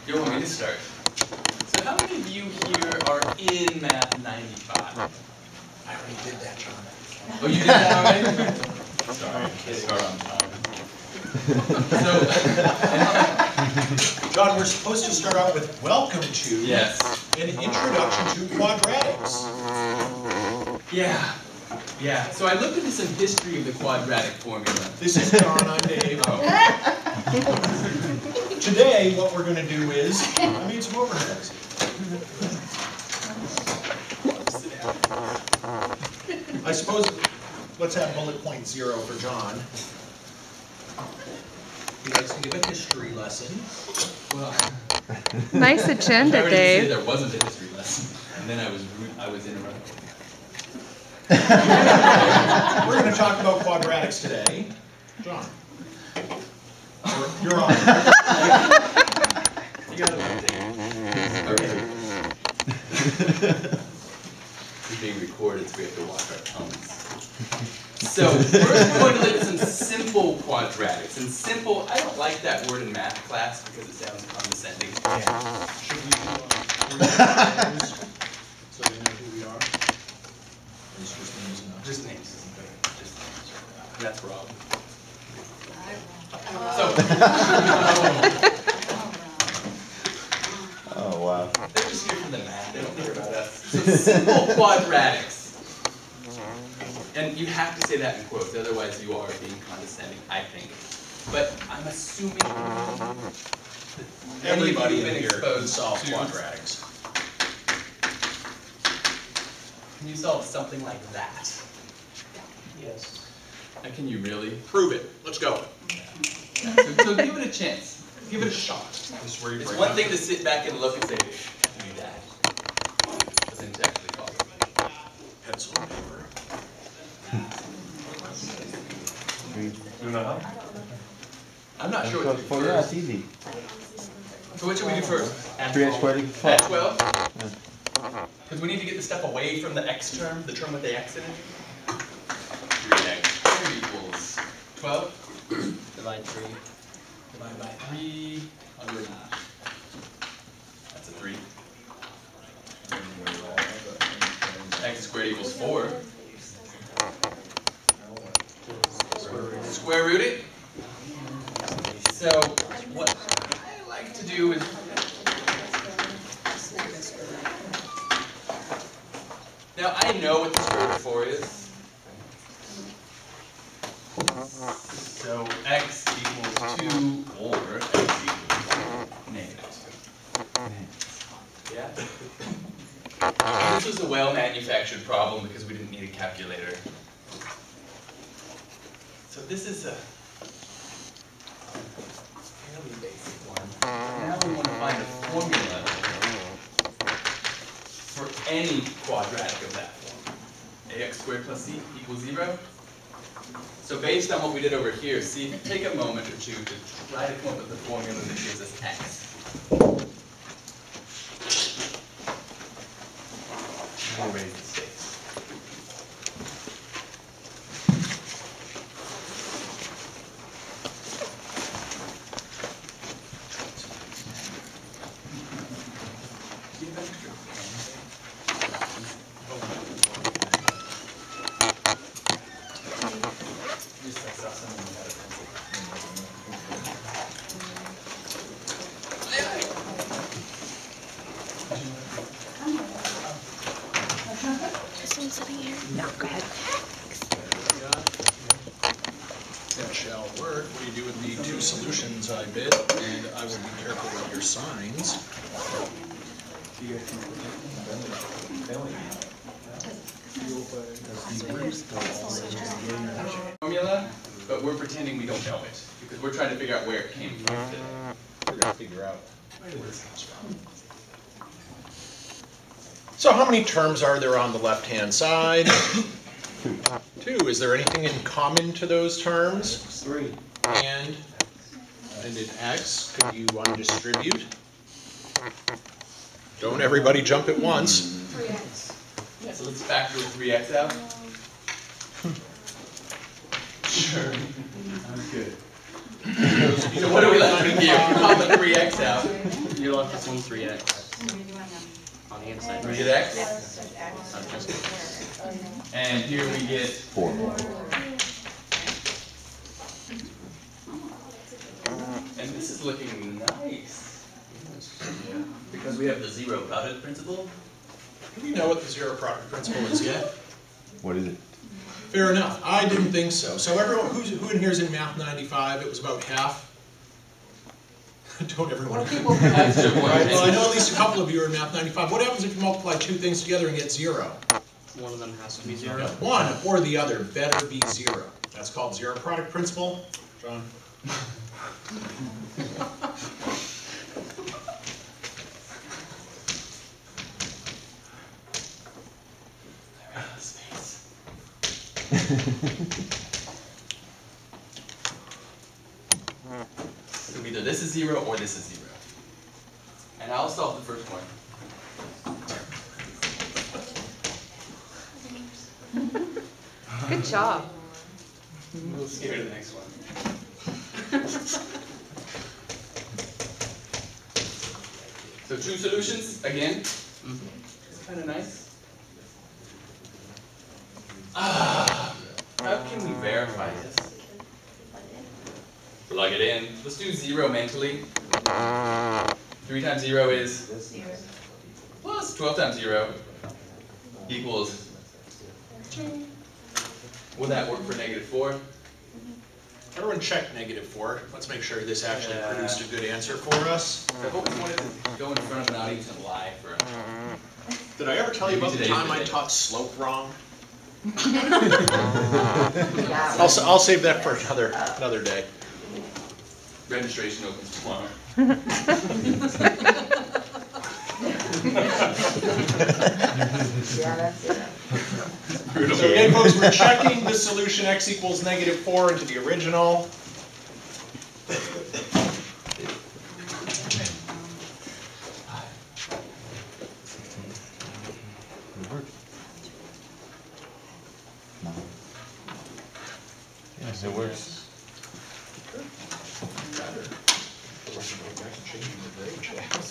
You want me to start? So how many of you here are in Math 95? I already did that, John. Oh, you did that already? Sorry, start on time. So, John, we're supposed to start out with welcome to yes. An introduction to quadratics. Yeah. So I looked into some history of the quadratic formula. This is John, I'm Dave. Oh. Today, what we're going to do is, I made some overheads. I suppose, let's have bullet point 0 for John. He likes to give a history lesson. Well, nice agenda, I Dave. Say there wasn't a history lesson, and then I was interrupted. We're going to talk about quadratics today. John, you're on. You got it. Okay. We're being recorded, so we have to watch our tongues. So we're going to look at some simple quadratics. And simple, I don't like that word in math class because it sounds condescending. Yeah. Should we do so they know who we are? Or is just names enough? Just names isn't good. Just names. That's Rob. Oh, wow. They're just here for the math. They don't care about us. So simple quadratics. And you have to say that in quotes, otherwise you are being condescending, I think. But I'm assuming that Everybody in been here can exposed solve to quadratics. Can you solve something like that? Yes. And can you really? Prove it. Let's go. So give it a chance. Give it a shot. This is where you It's break one up. thing to sit back and look and say, do that. Doesn't actually call it. Pencil and paper. I'm not sure what to do For yeah, it's first. easy. So what should we do first? 3x squared equals 12. Add 12? Because we need to get the stuff away from the x term, the term with the x in it. 3x squared equals 12. Divide 3. Divided by 3. That's a 3. X squared equals 4. Square root it. So what I like to do is now I know what the square root of 4 is. So x equals 2 or x equals negative 2. Yeah? This was a well-manufactured problem because we didn't need a calculator. So this is a fairly basic one. Now we want to find a formula for any quadratic of that form. Ax squared plus c equals 0. So based on what we did over here, see if you take a moment or two to try to come up with the formula that gives us x. We'll raise the stakes. No, go ahead. That shall work. What do you do with the 2 solutions I bid? And I will be careful with your signs. Formula, but we're pretending we don't know it because we're trying to figure out where it came from today. We're going to figure out where this comes from. So how many terms are there on the left-hand side? 2. Is there anything in common to those terms? 3. And in x, could you undistribute? Don't everybody jump at once. 3x. Yeah, so let's factor 3x out. Sure. Sounds good. So what are we left with here? We pop the 3x out. You're left with 3x. On the inside, We right? get x. Not just And here we get 4. and this is looking nice. Because we have the zero product principle. Do you know what the zero product principle is yet? What is it? Fair enough. I didn't think so. So everyone, who in here is in Math 95? It was about half. Don't everyone. That's your Right, well, I know at least a couple of you are in Math 95. What happens if you multiply two things together and get 0? one of them has to be 0. One or the other better be 0. That's called zero product principle. John? Space. So either this is 0 or this is 0. And I'll solve the first one. Good job. I'm a little scared of the next one. So 2 solutions, again. It's kind of nice. How can we verify this? Plug it in. Let's do 0 mentally. 3 times 0 is? Plus 12 times 0 equals? Will that work for -4? Everyone check -4. Let's make sure this actually produced a good answer for us. I've always wanted to go in front of an audience and lie for Did I ever tell you about the Today's time the I day. taught slope wrong? I'll save that for another day. registration opens tomorrow. Yeah, that's it. So again, folks, we're checking the solution x equals -4 into the original. Yes, it works. Changing the grade, James.